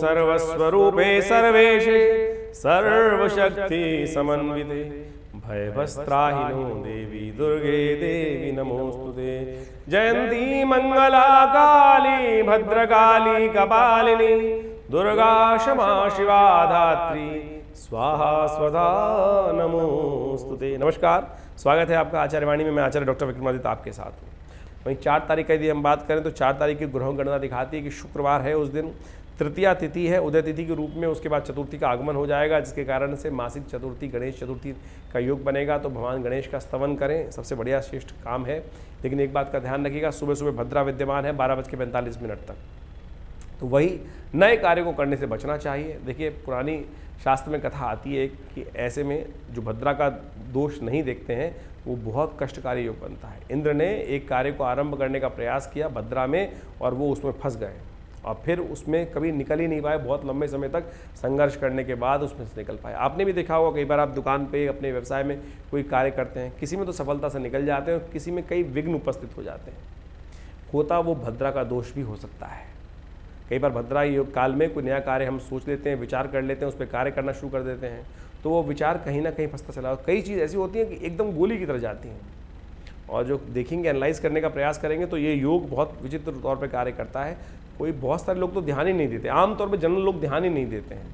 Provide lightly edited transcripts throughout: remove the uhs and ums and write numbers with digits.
सर्वस्वरूपे सर्वेशे सर्वशक्ति समन्विते भयभस्त्राहिनो देवी दुर्गे देवी नमोस्तुते। जयंती मंगला काली भद्रकाली कपालिनी दुर्गा क्षमा शिवा धात्री स्वाहा स्वधा नमोस्तुते। नमस्कार, स्वागत है आपका आचार्यवाणी में। मैं आचार्य डॉक्टर विक्रमादित्य आपके साथ हूँ। वहीं 4 तारीख का यदि हम बात करें तो 4 तारीख की ग्रह गणना दिखाती है कि शुक्रवार है, उस दिन तृतीया तिथि है उदय तिथि के रूप में। उसके बाद चतुर्थी का आगमन हो जाएगा, जिसके कारण से मासिक चतुर्थी गणेश चतुर्थी का योग बनेगा। तो भगवान गणेश का स्तवन करें, सबसे बढ़िया श्रेष्ठ काम है। लेकिन एक बात का ध्यान रखिएगा, सुबह सुबह भद्रा विद्यमान है 12:45 तक, तो वही नए कार्य को करने से बचना चाहिए। देखिए, पुरानी शास्त्र में कथा आती है कि ऐसे में जो भद्रा का दोष नहीं देखते हैं वो बहुत कष्टकारी योग बनता है। इंद्र ने एक कार्य को आरंभ करने का प्रयास किया भद्रा में और वो उसमें फंस गए और फिर उसमें कभी निकल ही नहीं पाए। बहुत लंबे समय तक संघर्ष करने के बाद उसमें से निकल पाए। आपने भी देखा होगा, कई बार आप दुकान पे अपने व्यवसाय में कोई कार्य करते हैं, किसी में तो सफलता से निकल जाते हैं और किसी में कई विघ्न उपस्थित हो जाते हैं। होता वो भद्रा का दोष भी हो सकता है। कई बार भद्रा योग काल में कोई नया कार्य हम सोच लेते हैं, विचार कर लेते हैं, उस पर कार्य करना शुरू कर देते हैं, तो वो विचार कहीं ना कहीं फंसता चला। कई चीज़ ऐसी होती हैं कि एकदम गोली की तरह जाती हैं और जो देखेंगे, एनालाइज करने का प्रयास करेंगे तो ये योग बहुत विचित्र तौर पे कार्य करता है। कोई बहुत सारे लोग तो ध्यान ही नहीं देते, आमतौर पे जनरल लोग ध्यान ही नहीं देते हैं।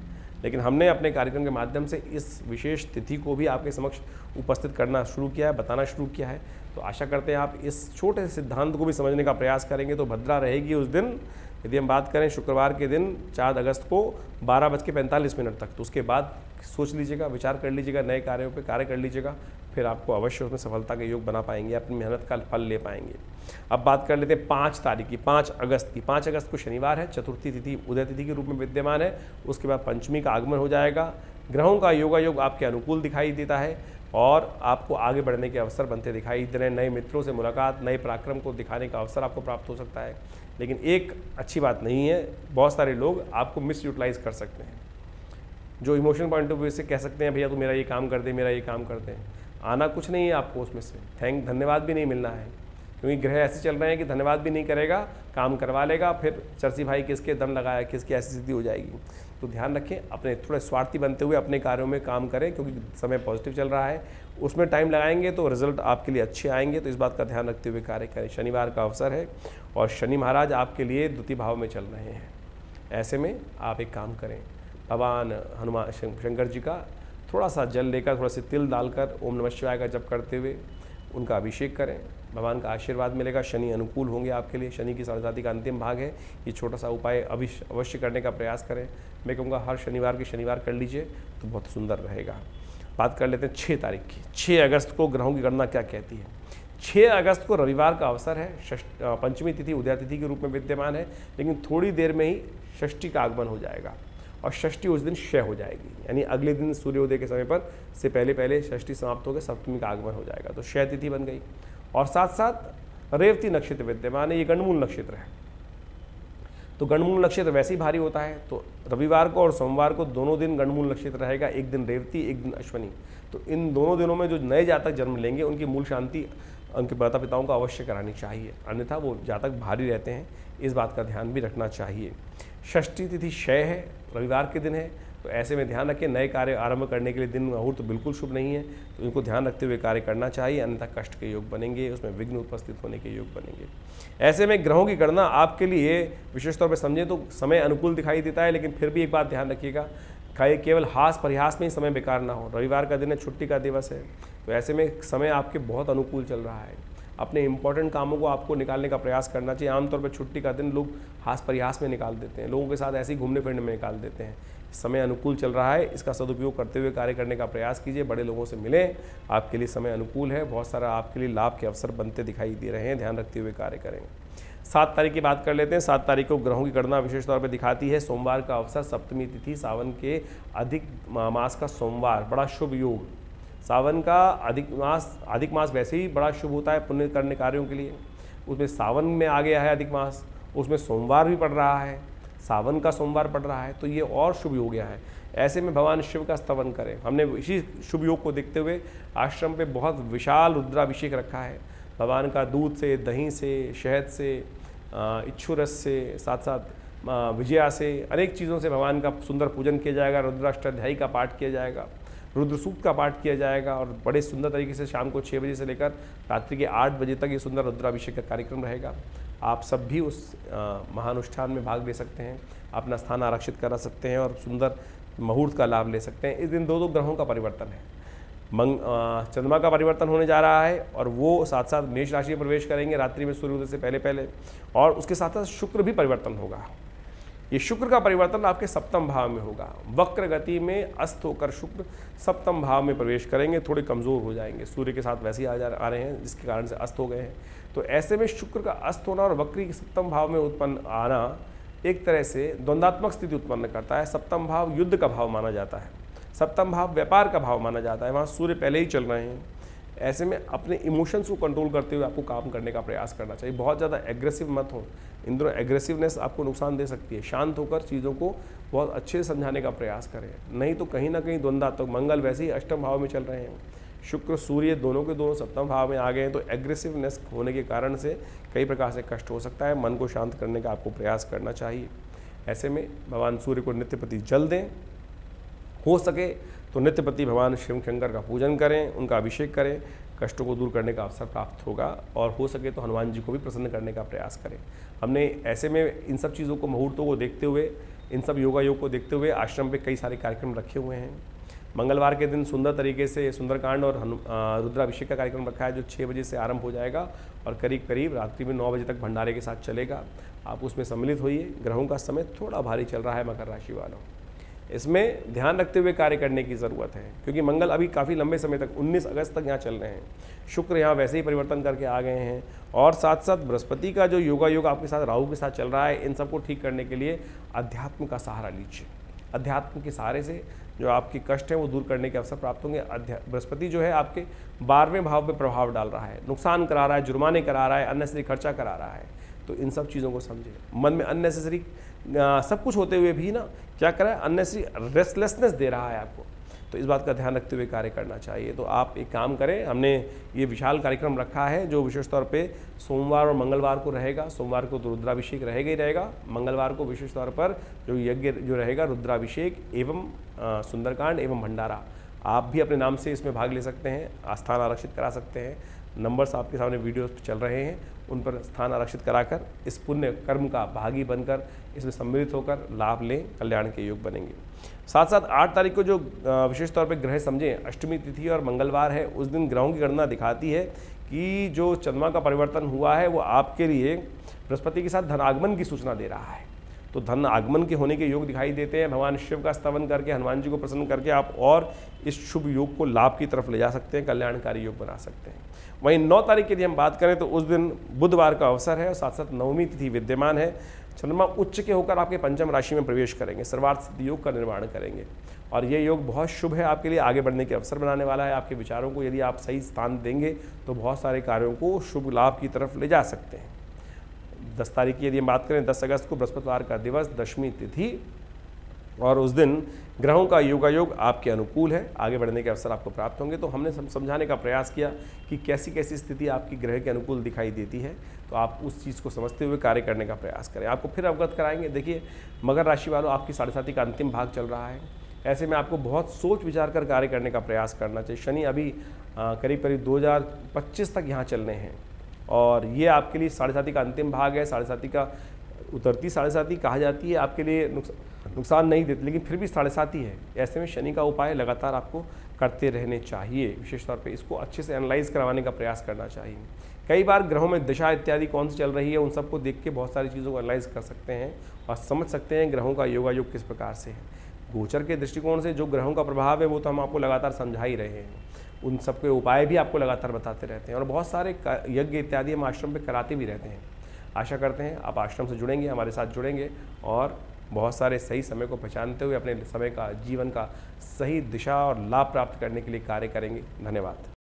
लेकिन हमने अपने कार्यक्रम के माध्यम से इस विशेष तिथि को भी आपके समक्ष उपस्थित करना शुरू किया है, बताना शुरू किया है। तो आशा करते हैं आप इस छोटे से सिद्धांत को भी समझने का प्रयास करेंगे। तो भद्रा रहेगी उस दिन, यदि हम बात करें शुक्रवार के दिन 4 अगस्त को 12:45 तक, तो उसके बाद सोच लीजिएगा, विचार कर लीजिएगा, नए कार्यों पे कार्य कर लीजिएगा, फिर आपको अवश्य उसमें सफलता के योग बना पाएंगे, अपनी मेहनत का फल ले पाएंगे। अब बात कर लेते हैं 5 तारीख की, 5 अगस्त की। 5 अगस्त को शनिवार है, चतुर्थी तिथि उदय तिथि के रूप में विद्यमान है। उसके बाद पंचमी का आगमन हो जाएगा। ग्रहों का योगायोग आपके अनुकूल दिखाई देता है और आपको आगे बढ़ने के अवसर बनते दिखाई दे रहे हैं। नए मित्रों से मुलाकात, नए पराक्रम को दिखाने का अवसर आपको प्राप्त हो सकता है। लेकिन एक अच्छी बात नहीं है, बहुत सारे लोग आपको मिस यूटिलाइज कर सकते हैं। जो इमोशनल पॉइंट ऑफ व्यू से कह सकते हैं, भैया तू मेरा ये काम कर दे, मेरा ये काम कर दे। आना कुछ नहीं है आपको उसमें से, धन्यवाद भी नहीं मिलना है, क्योंकि ग्रह ऐसे चल रहे हैं कि धन्यवाद भी नहीं करेगा, काम करवा लेगा, फिर चरसी भाई किसके दम लगाया, किसकी ऐसी स्थिति हो जाएगी। तो ध्यान रखें, अपने थोड़े स्वार्थी बनते हुए अपने कार्यों में काम करें, क्योंकि समय पॉजिटिव चल रहा है। उसमें टाइम लगाएंगे तो रिजल्ट आपके लिए अच्छे आएंगे। तो इस बात का ध्यान रखते हुए कार्य करें। शनिवार का अवसर है और शनि महाराज आपके लिए द्वितीय भाव में चल रहे हैं। ऐसे में आप एक काम करें, भगवान हनुमान शंकर जी का थोड़ा सा जल लेकर, थोड़ा सा तिल डालकर ओम नमः शिवाय का जप करते हुए उनका अभिषेक करें। भगवान का आशीर्वाद मिलेगा, शनि अनुकूल होंगे आपके लिए। शनि की साढ़े का अंतिम भाग है, ये छोटा सा उपाय अवश्य करने का प्रयास करें। मैं कहूँगा हर शनिवार के शनिवार कर लीजिए तो बहुत सुंदर रहेगा। बात कर लेते हैं 6 तारीख की। 6 अगस्त को ग्रहों की गणना क्या कहती है। 6 अगस्त को रविवार का अवसर है। पंचमी तिथि उदय तिथि के रूप में विद्यमान है, लेकिन थोड़ी देर में ही षष्ठी का आगमन हो जाएगा और षष्ठी उस दिन क्षय हो जाएगी, यानी अगले दिन सूर्योदय के समय पर से पहले षष्ठी समाप्त होकर सप्तमी का आगमन हो जाएगा। तो क्षय तिथि बन गई और साथ साथ रेवती नक्षत्र विद्यमान है। ये गणमूल नक्षत्र है, तो गणमूल नक्षत्र वैसे ही भारी होता है। तो रविवार को और सोमवार को दोनों दिन गणमूल नक्षत्र रहेगा, एक दिन रेवती, एक दिन अश्वनी। तो इन दोनों दिनों में जो नए जातक जन्म लेंगे उनकी मूल शांति उनके माता पिताओं को अवश्य करानी चाहिए, अन्यथा वो जातक भारी रहते हैं। इस बात का ध्यान भी रखना चाहिए। षष्ठी तिथि क्षय है, रविवार के दिन है, तो ऐसे में ध्यान रखें, नए कार्य आरंभ करने के लिए दिन मुहूर्त तो बिल्कुल शुभ नहीं है। तो इनको ध्यान रखते हुए कार्य करना चाहिए, अन्यथा कष्ट के योग बनेंगे, उसमें विघ्न उपस्थित होने के योग बनेंगे। ऐसे में ग्रहों की गणना आपके लिए विशेष तौर पर समझें तो समय अनुकूल दिखाई देता है, लेकिन फिर भी एक बात ध्यान रखिएगा, केवल हास परिहास में ही समय बेकार ना हो। रविवार का दिन है, छुट्टी का दिवस है, तो ऐसे में समय आपके बहुत अनुकूल चल रहा है। अपने इंपॉर्टेंट कामों को आपको निकालने का प्रयास करना चाहिए। आमतौर पर छुट्टी का दिन लोग हास परिहास में निकाल देते हैं, लोगों के साथ ऐसे ही घूमने फिरने में निकाल देते हैं। समय अनुकूल चल रहा है, इसका सदुपयोग करते हुए कार्य करने का प्रयास कीजिए। बड़े लोगों से मिलें, आपके लिए समय अनुकूल है, बहुत सारा आपके लिए लाभ के अवसर बनते दिखाई दे रहे हैं। ध्यान रखते हुए कार्य करें। 7 तारीख की बात कर लेते हैं। 7 तारीख को ग्रहों की गणना विशेष तौर पर दिखाती है। सोमवार का अवसर, सप्तमी तिथि, सावन के अधिक मास का सोमवार, बड़ा शुभ योग। सावन का अधिक मास वैसे ही बड़ा शुभ होता है पुण्य करने कार्यों के लिए, उसमें सावन में आ गया है अधिक मास, उसमें सोमवार भी पड़ रहा है, सावन का सोमवार पड़ रहा है, तो ये और शुभ हो गया है। ऐसे में भगवान शिव का स्तवन करें। हमने इसी शुभ योग को देखते हुए आश्रम पे बहुत विशाल रुद्राभिषेक रखा है। भगवान का दूध से, दही से, शहद से, इच्छू रस से, साथ साथ विजया से, अनेक चीज़ों से भगवान का सुंदर पूजन किया जाएगा। रुद्राष्टाध्यायी का पाठ किया जाएगा, रुद्र सूक्त का पाठ किया जाएगा और बड़े सुंदर तरीके से शाम को 6 बजे से लेकर रात्रि के 8 बजे तक ये सुंदर रुद्राभिषेक का कार्यक्रम रहेगा। आप सब भी उस महानुष्ठान में भाग ले सकते हैं, अपना स्थान आरक्षित करा सकते हैं और सुंदर मुहूर्त का लाभ ले सकते हैं। इस दिन दो ग्रहों का परिवर्तन है। चंद्रमा का परिवर्तन होने जा रहा है और वो साथ साथ मेष राशि में प्रवेश करेंगे रात्रि में सूर्योदय से पहले और उसके साथ साथ शुक्र भी परिवर्तन होगा। ये शुक्र का परिवर्तन आपके सप्तम भाव में होगा। वक्र गति में अस्त होकर शुक्र सप्तम भाव में प्रवेश करेंगे, थोड़े कमज़ोर हो जाएंगे, सूर्य के साथ वैसे ही आ रहे हैं जिसके कारण से अस्त हो गए हैं। तो ऐसे में शुक्र का अस्त होना और वक्री के सप्तम भाव में उत्पन्न आना एक तरह से द्वंद्वात्मक स्थिति उत्पन्न करता है। सप्तम भाव युद्ध का भाव माना जाता है, सप्तम भाव व्यापार का भाव माना जाता है, वहाँ सूर्य पहले ही चल रहे हैं। ऐसे में अपने इमोशंस को कंट्रोल करते हुए आपको काम करने का प्रयास करना चाहिए। बहुत ज़्यादा एग्रेसिव मत हो, इन दोनों एग्रेसिवनेस आपको नुकसान दे सकती है। शांत होकर चीज़ों को बहुत अच्छे से समझाने का प्रयास करें, नहीं तो कहीं ना कहीं द्वंद्वात्मक। मंगल वैसे ही अष्टम भाव में चल रहे हैं, शुक्र सूर्य दोनों के दोनों सप्तम भाव में आ गए हैं, तो एग्रेसिवनेस होने के कारण से कई प्रकार से कष्ट हो सकता है। मन को शांत करने का आपको प्रयास करना चाहिए। ऐसे में भगवान सूर्य को नित्यपति जल दें, हो सके तो नित्यपति भगवान शिव शंकर का पूजन करें, उनका अभिषेक करें, कष्टों को दूर करने का अवसर प्राप्त होगा। और हो सके तो हनुमान जी को भी प्रसन्न करने का प्रयास करें। हमने ऐसे में इन सब चीज़ों को, मुहूर्तों को देखते हुए, इन सब योगा योग को देखते हुए आश्रम पे कई सारे कार्यक्रम रखे हुए हैं। मंगलवार के दिन सुंदर तरीके से सुंदरकांड और रुद्राभिषेक का कार्यक्रम रखा है, जो 6 बजे से आरंभ हो जाएगा और करीब करीब रात्रि में 9 बजे तक भंडारे के साथ चलेगा। आप उसमें सम्मिलित होइए। ग्रहों का समय थोड़ा भारी चल रहा है मकर राशि वालों, इसमें ध्यान रखते हुए कार्य करने की ज़रूरत है, क्योंकि मंगल अभी काफ़ी लंबे समय तक 19 अगस्त तक यहाँ चल रहे हैं। शुक्र यहाँ वैसे ही परिवर्तन करके आ गए हैं और साथ साथ बृहस्पति का जो योगा योग आपके साथ राहु के साथ चल रहा है, इन सबको ठीक करने के लिए अध्यात्म का सहारा लीजिए। अध्यात्म के सहारे से जो आपके कष्ट हैं वो दूर करने के अवसर प्राप्त होंगे। बृहस्पति जो है आपके 12वें भाव पे प्रभाव डाल रहा है, नुकसान करा रहा है, जुर्माने करा रहा है, अननेसेसरी खर्चा करा रहा है। तो इन सब चीज़ों को समझिए। मन में अननेसेसरी सब कुछ होते हुए भी ना क्या कर रहा है, अननेसेसरी रेस्टलेसनेस दे रहा है आपको। तो इस बात का ध्यान रखते हुए कार्य करना चाहिए। तो आप एक काम करें, हमने ये विशाल कार्यक्रम रखा है जो विशेष तौर पे सोमवार और मंगलवार को रहेगा। सोमवार को तो रुद्राभिषेक रहेगा ही रहेगा, मंगलवार को विशेष तौर पर जो यज्ञ जो रहेगा रुद्राभिषेक एवं सुंदरकांड एवं भंडारा। आप भी अपने नाम से इसमें भाग ले सकते हैं, स्थान आरक्षित करा सकते हैं। नंबर्स आपके सामने वीडियो चल रहे हैं, उन पर स्थान आरक्षित कराकर इस पुण्य कर्म का भागी बनकर इसमें सम्मिलित होकर लाभ लें, कल्याण के योग बनेंगे। साथ साथ 8 तारीख को जो विशेष तौर पर ग्रह समझें, अष्टमी तिथि और मंगलवार है, उस दिन ग्रहों की गणना दिखाती है कि जो चंद्रमा का परिवर्तन हुआ है वो आपके लिए बृहस्पति के साथ धन आगमन की सूचना दे रहा है। तो धन आगमन के होने के योग दिखाई देते हैं। भगवान शिव का स्तवन करके, हनुमान जी को प्रसन्न करके आप और इस शुभ योग को लाभ की तरफ ले जा सकते हैं, कल्याणकारी योग बना सकते हैं। वहीं 9 तारीख की यदि हम बात करें तो उस दिन बुधवार का अवसर है और साथ साथ नवमी तिथि विद्यमान है। चंद्रमा उच्च के होकर आपके पंचम राशि में प्रवेश करेंगे, सर्वार्थ सिद्धि योग का निर्माण करेंगे और ये योग बहुत शुभ है, आपके लिए आगे बढ़ने के अवसर बनाने वाला है। आपके विचारों को यदि आप सही स्थान देंगे तो बहुत सारे कार्यों को शुभ लाभ की तरफ ले जा सकते हैं। 10 तारीख की यदि हम बात करें, 10 अगस्त को बृहस्पतिवार का दिवस, दशमी तिथि और उस दिन ग्रहों का योगायोग आपके अनुकूल है, आगे बढ़ने के अवसर आपको प्राप्त होंगे। तो हमने समझाने का प्रयास किया कि कैसी कैसी स्थिति आपकी ग्रह के अनुकूल दिखाई देती है, तो आप उस चीज़ को समझते हुए कार्य करने का प्रयास करें। आपको फिर अवगत कराएंगे। देखिए, मकर राशि वालों, आपकी 7.5 का अंतिम भाग चल रहा है। ऐसे में आपको बहुत सोच विचार कर कार्य करने का प्रयास करना चाहिए। शनि अभी करीब करीब 2025 तक यहाँ चल रहे हैं और ये आपके लिए 7.5 का अंतिम भाग है। 7.5 का उतरती 7.5 कहा जाती है, आपके लिए नुकसान नहीं देती, लेकिन फिर भी 7.5 है। ऐसे में शनि का उपाय लगातार आपको करते रहने चाहिए। विशेष तौर पे इसको अच्छे से एनालाइज करवाने का प्रयास करना चाहिए। कई बार ग्रहों में दिशा इत्यादि कौन सी चल रही है, उन सबको देख के बहुत सारी चीज़ों को एनालाइज कर सकते हैं और समझ सकते हैं ग्रहों का योगायोग किस प्रकार से है। गोचर के दृष्टिकोण से जो ग्रहों का प्रभाव है वो तो हम आपको लगातार समझा ही रहे हैं, उन सबके उपाय भी आपको लगातार बताते रहते हैं और बहुत सारे यज्ञ इत्यादि हम आश्रम पे कराते भी रहते हैं। आशा करते हैं आप आश्रम से जुड़ेंगे, हमारे साथ जुड़ेंगे और बहुत सारे सही समय को पहचानते हुए अपने समय का, जीवन का सही दिशा और लाभ प्राप्त करने के लिए कार्य करेंगे। धन्यवाद।